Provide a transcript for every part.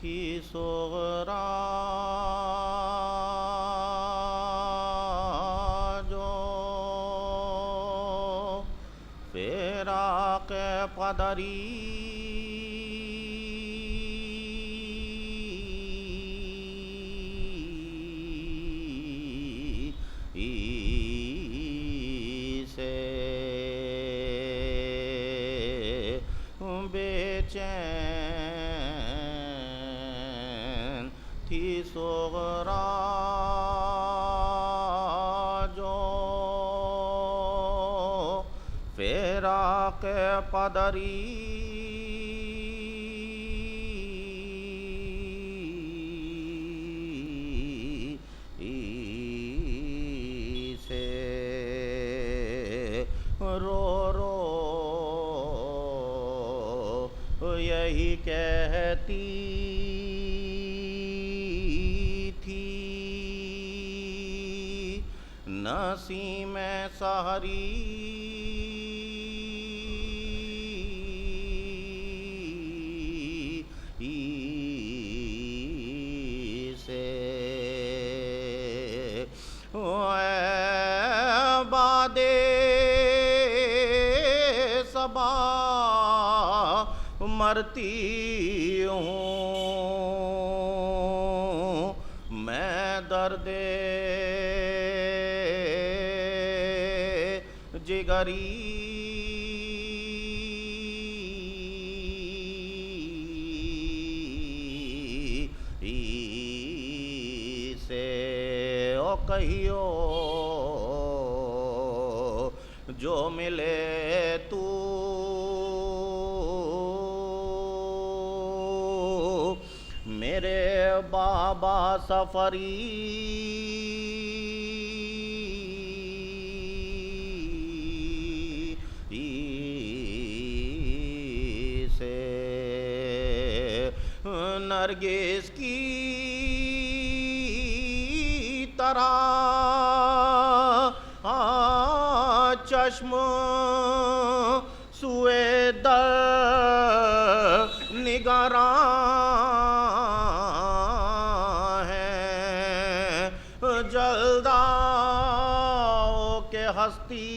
تھی صغرا جو فراق پدری سے بے چین تھی صغرا جو فراق پدری سے رو رو یہی کہتی تھی نسیم سحری سے اے باد صبا مرتی ہوں میں درد جگری سے او کہیو جو ملے تو میرے بابا سفری سے نرگس کی طرح چشم سوئے در نگراں ہے جلدا کہ ہستی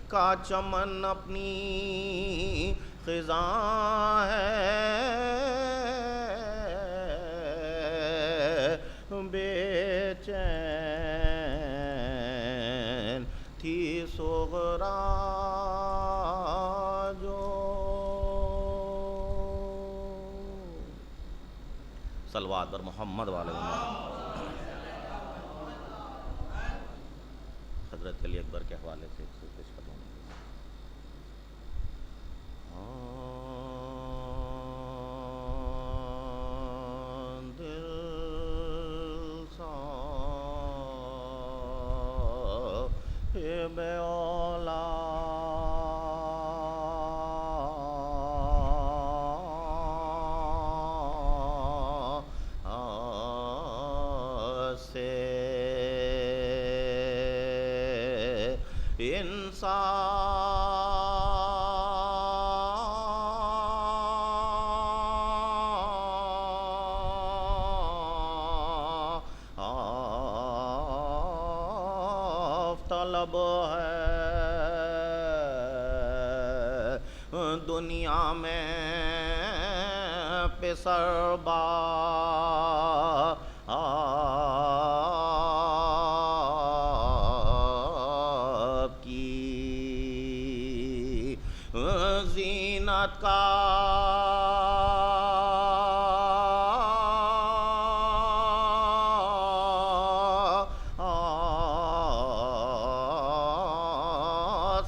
کا چمن اپنی خزاں ہے بے چین تھی صغرا جو صلوات بر محمد والے حضرت علی اکبر کے حوالے سے پیش کروں دل صاحب اولا سے انصاف طلب ہے دنیا میں پسر باپ کی زینت کا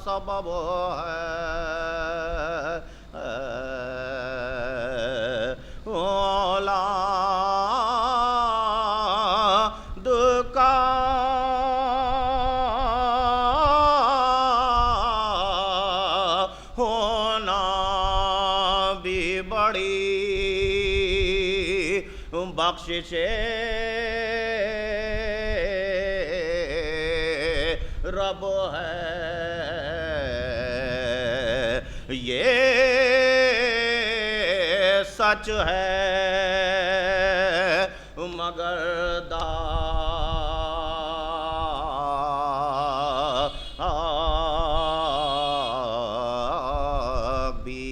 سبب ہے اولاد کا ہونا بھی بڑی بخشش رب ہے یہ سچ ہے مگر داغ بھی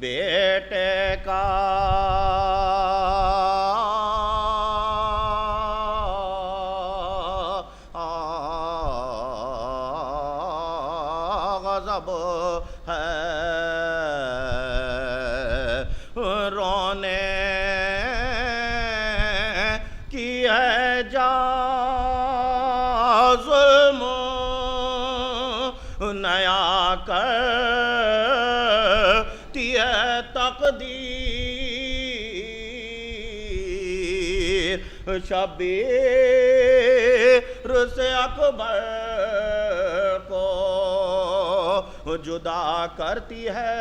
بیٹے کا غضب ہے رونے کی ہے جا ظلم نیا کرتی ہے تقدیر شبیر سے اکبر کو جدا کرتی ہے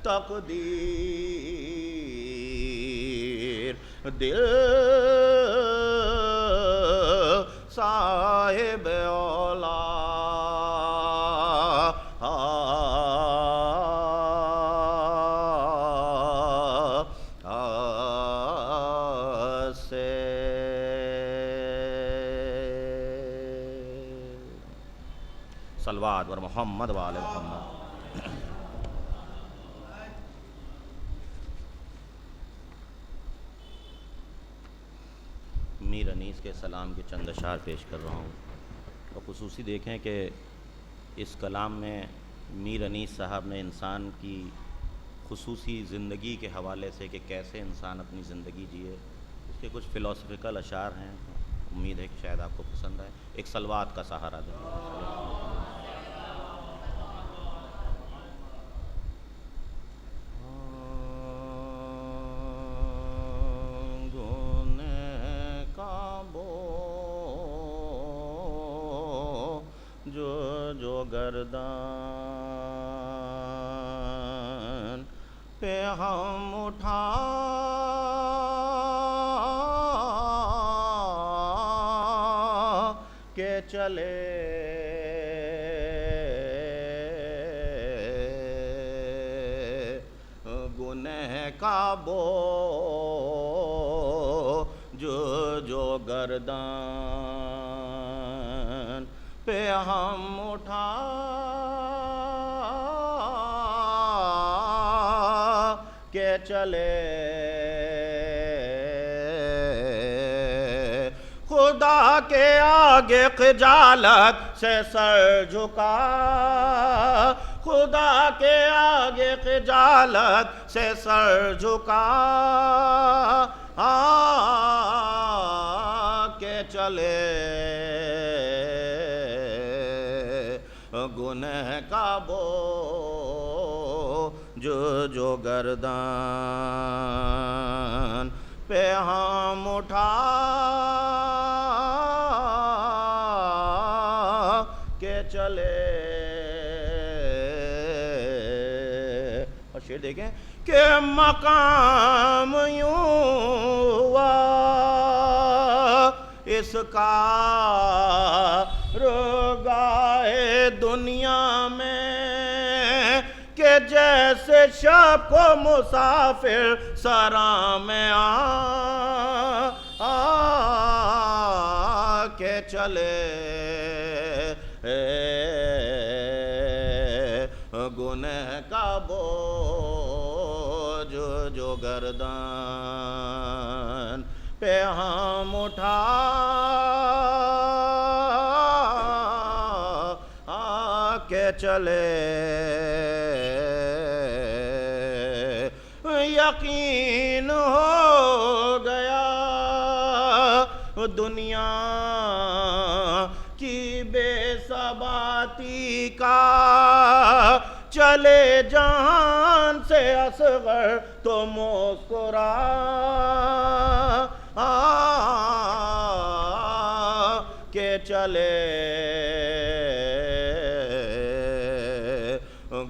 تقدیر دل صاحب اولا سے صلوات ور محمد وآل محمد. میر انیس کے سلام کے چند اشعار پیش کر رہا ہوں اور خصوصی دیکھیں کہ اس کلام میں میر انیس صاحب نے انسان کی خصوصی زندگی کے حوالے سے کہ کیسے انسان اپنی زندگی جیے اس کے کچھ فلاسفیکل اشعار ہیں. امید ہے کہ شاید آپ کو پسند آئے. ایک صلوات کا سہارا دیں. جو گردان پہ ہم اٹھا کے چلے گنہ کا بوجھ جو گردان پہ ہم اٹھا کے چلے خدا کے آگے خجالت سے سر جھکا خدا کے آگے خجالت سے سر جھکا کے چلے گنہ کا بوجھ جو گردان پہ ہم اٹھا کے چلے. اور شعر دیکھیں کہ مقام یوں ہوا اس کا رگائے دنیا میں کہ جیسے شب کو مسافر سرا میں آ کے چلے گنہ کا بوجھ جو گردان پہ ہم اٹھا کے چلے. یقین ہو گیا دنیا کی بے ثباتی کا چلے جہان سے اصغر تو مسکرا کے چلے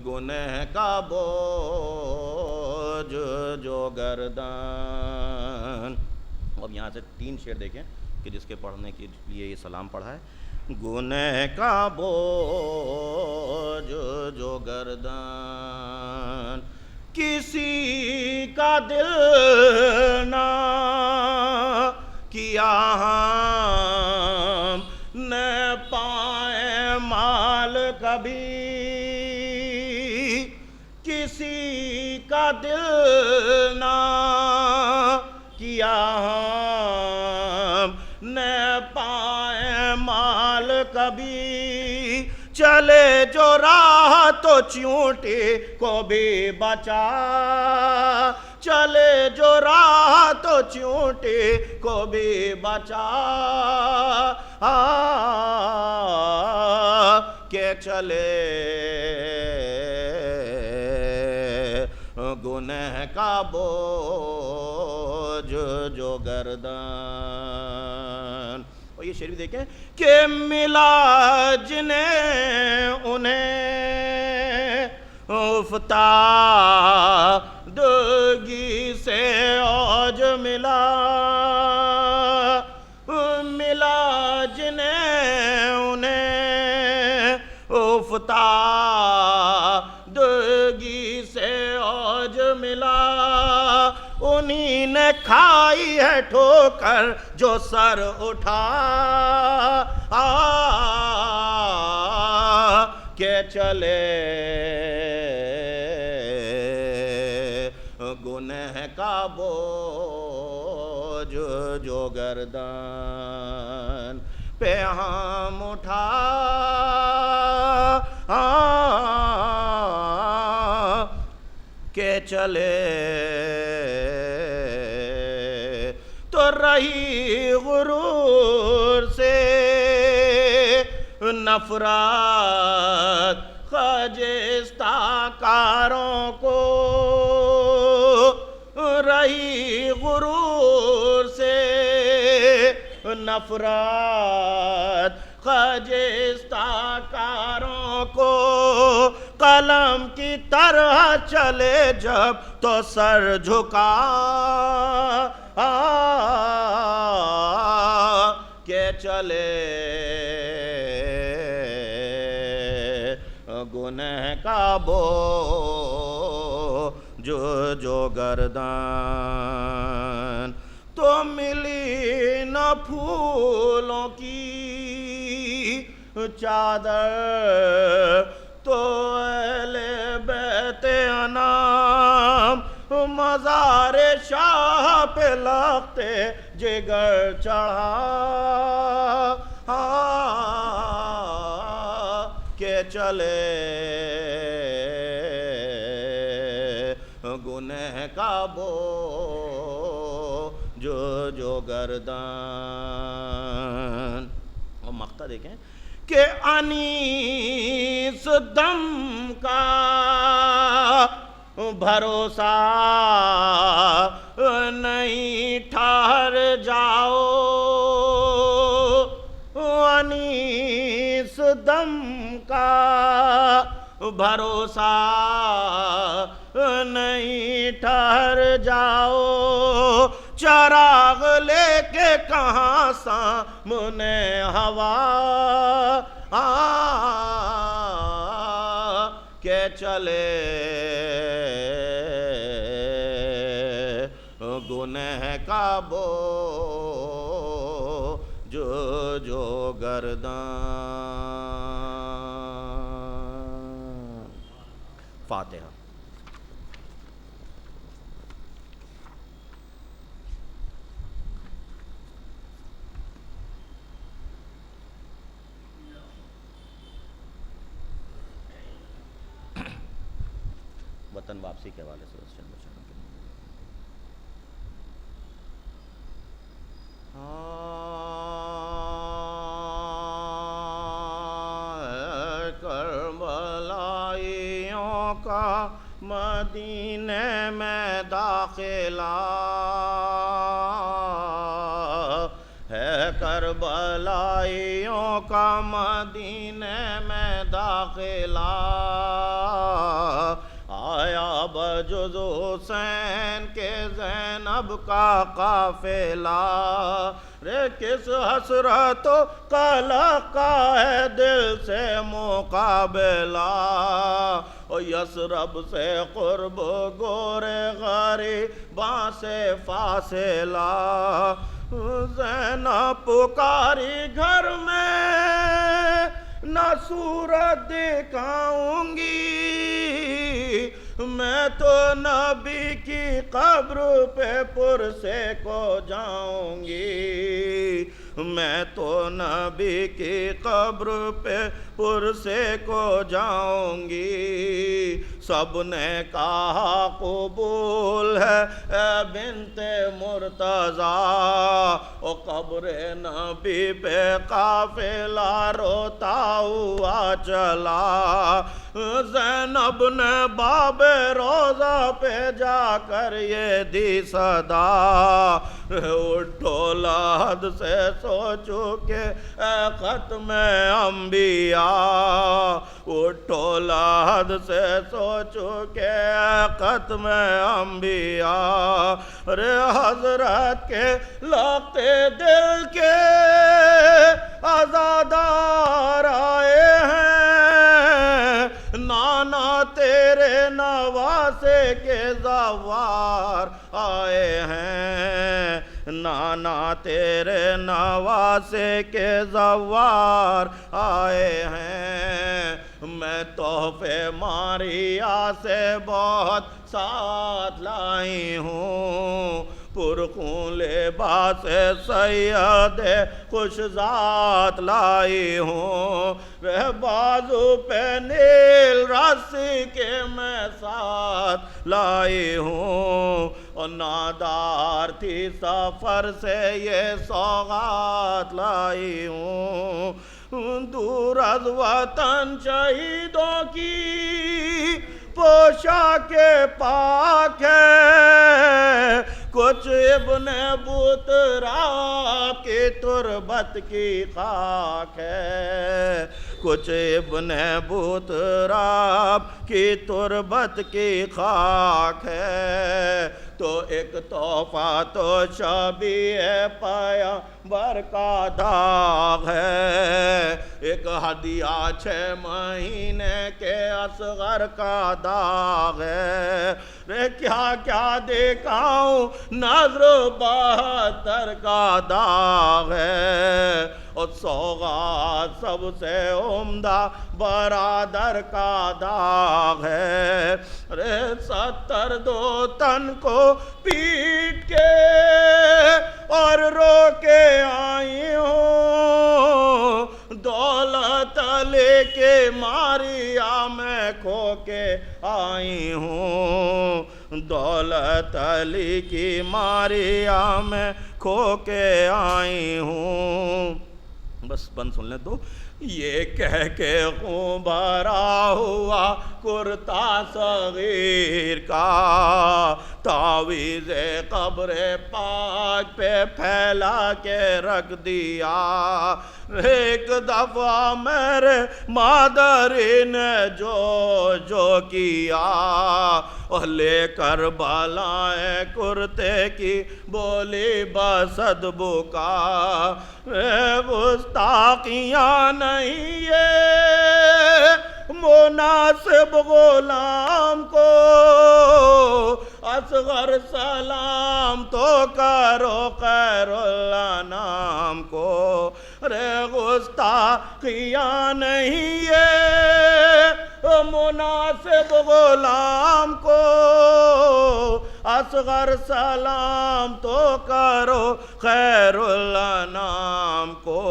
گنہ کا بوجھ جو گردان. اب یہاں سے 3 شعر دیکھیں کہ جس کے پڑھنے کے لیے یہ سلام پڑھا ہے. گنہ کا بوجھ جو گردن کسی کا دل نہ کیا ہم نہ پائیں مال کبھی کسی کا دل نہ کیا ہم نہ پائیں مال کبھی چلے جو راہ تو چیونٹے کو بھی بچا چلے جو راہ تو چیونٹے کو بھی بچا کہ چلے گنہ کا بوجھ جو گردن. اور یہ شعر بھی دیکھیں کہ ملا جنہیں انہیں افتادگی سے اوج ملا ملا جنہیں انہیں افتادگی سے اوج ملا انہی نے کھائی ہے ٹھوکر جو سر اٹھا کہ چلے گنہ کا بوجھ جو گردن پہ ہم اٹھا کہ چلے تو رہی غرور سے نفرت خجستہ کاروں کو رہی غرور سے نفرت خجستہ کاروں کو قلم کی طرح چلے جب تو سر جھکا کہ چلے گنہ کا بوجھ جو گردن تو ملی نہ پھولوں کی چادر تو اہل بیت انام مزار شاہ پہ لختے جگر چڑھا کہ چلے گنہ کا بوجھ جو گردن. اور مقطع دیکھیں کہ انیس دم کا بھروسہ نہیں ٹھہر جاؤ انیس دم کا بھروسہ نہیں ٹھہر جاؤ چراغ لے کے کہاں سامنے ہوا کہ چلے گنہ کا بوجھ جو گردن. فاتحہ. وطن واپسی کے حوالے سے چند بچوں کے کربلائیوں کا مدینے میں داخلہ ہے کربلائیوں کا مدینے میں داخلہ آیا بجز حسین کے زینب کا قافلہ رے کس حسرت و قلق کا ہے دل سے مقابلہ، یثرب سے قرب گورے غریباں سے فاصلہ، زینب پکاری گھر میں نہ صورت دکھاؤں گی، میں تو نبی کی قبر پہ پرسے کو جاؤں گی، میں تو نبی کی قبر پہ پرسے کو جاؤں گی، سب نے کہا قبول ہے اے بنت مرتضیٰ، او قبر نبی پہ قافلہ روتا ہوا چلا، زینب نے باب روضہ پہ جا کر یہ دی صدا، اٹھو لحد سے سو چکے اے ختم انبیاء، اٹھو لحد سے سو چکے اے ختم انبیاء، رے حضرت کے لگتے دل کے عزادار آئے ہیں، نانا تیرے نواسے کے زوار آئے ہیں، نانا تیرے نواسے کے زوار آئے ہیں، میں تحفے ماریا سے بہت ساتھ لائی ہوں، پرخون لباس سید خوش ذات لائی ہوں، وہ بازو پہ نیل رسی کے میں ساتھ لائی ہوں، اور نادار تھی سفر سے یہ سوغات لائی ہوں، دور از وطن شہیدوں کی پوشاک پاک ہے، کچھ ابن بطراب کی تربت کی خاک ہے، کچھ ابن بطراب کی تربت کی خاک ہے، تو ایک تحفہ تو شبیہ پیغمبر کا داغ ہے، ایک ہدیہ 6 مہینے کے اصغر کا داغ ہے، رے کیا کیا دکھاؤں نظر 72 کا داغ ہے، اور سوغات سب سے عمدہ برادر کا داغ ہے، رے 70 دو تن کو پیٹ کے اور رو کے آئی ہوں، دولت لے کے ماریا میں کھو کے آئی ہوں، دولت علی کی ماریا میں کھو کے آئی ہوں، بس بند سن لیں تو، یہ کہہ کے خون بھرا ہوا کرتا صغیر کا، تعویذ قبر پاک پہ پھیلا کے رکھ دیا، ایک دفعہ میرے مادری نے جو کیا، اور لے کر بالائیں کرتے کی بولی بسد بکا، گستاخیاں نہیں یہ مناسب غلام کو، اصغر سلام تو کرو خیر اللہ نام کو، رے گستاخیاں نہیں یہ مناسب غلام کو، اصغر سلام تو کرو خیر اللہ نام کو،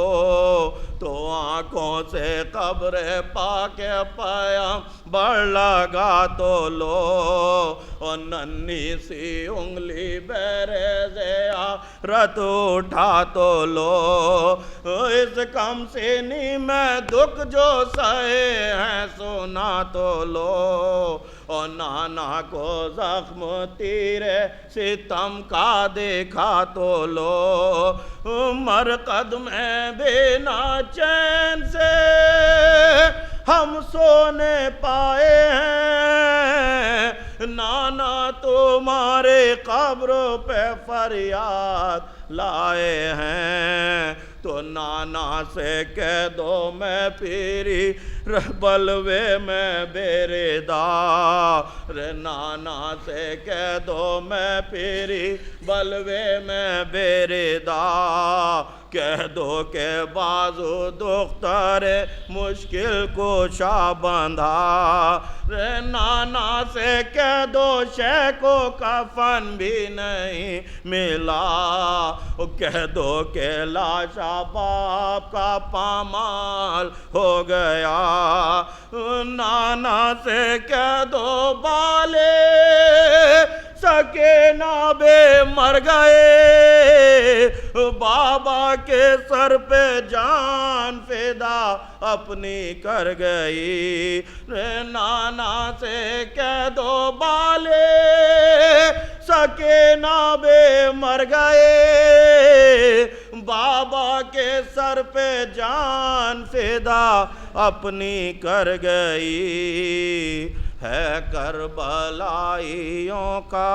تو آنکھوں سے قبر پاک پیغمبر لگا تو لو، اور ننھی سی انگلی بیرے زیارت اٹھا تو لو، اس کم سنی میں دکھ جو سہے ہیں سنا تو لو، اور نانا کو زخم تیرے ستم کا دیکھا تو لو، مرقد میں بنا چین سے ہم سونے پائے ہیں، نانا تمہارے قبر پہ فریاد لائے ہیں، تو نانا سے کہہ دو میں پیری بلوے میں بیردار، نانا سے کہہ دو میں پیری بلوے میں بیردار، کہہ دو کہ بازو دختر مشکل کشا بندھا، نانا سے کہہ دو شیخ کو کفن بھی نہیں ملا، کہہ دو کہ لاشا باپ کا پامال ہو گیا، نانا سے کہہ دو بالے سکینہ بے مر گئے، بابا کے سر پہ جان فدا اپنی کر گئی، نانا سے کہہ دو بالے سکینہ بے مر گئے، بابا کے سر پہ جان فدا اپنی کر گئی، ہے کربلائیوں کا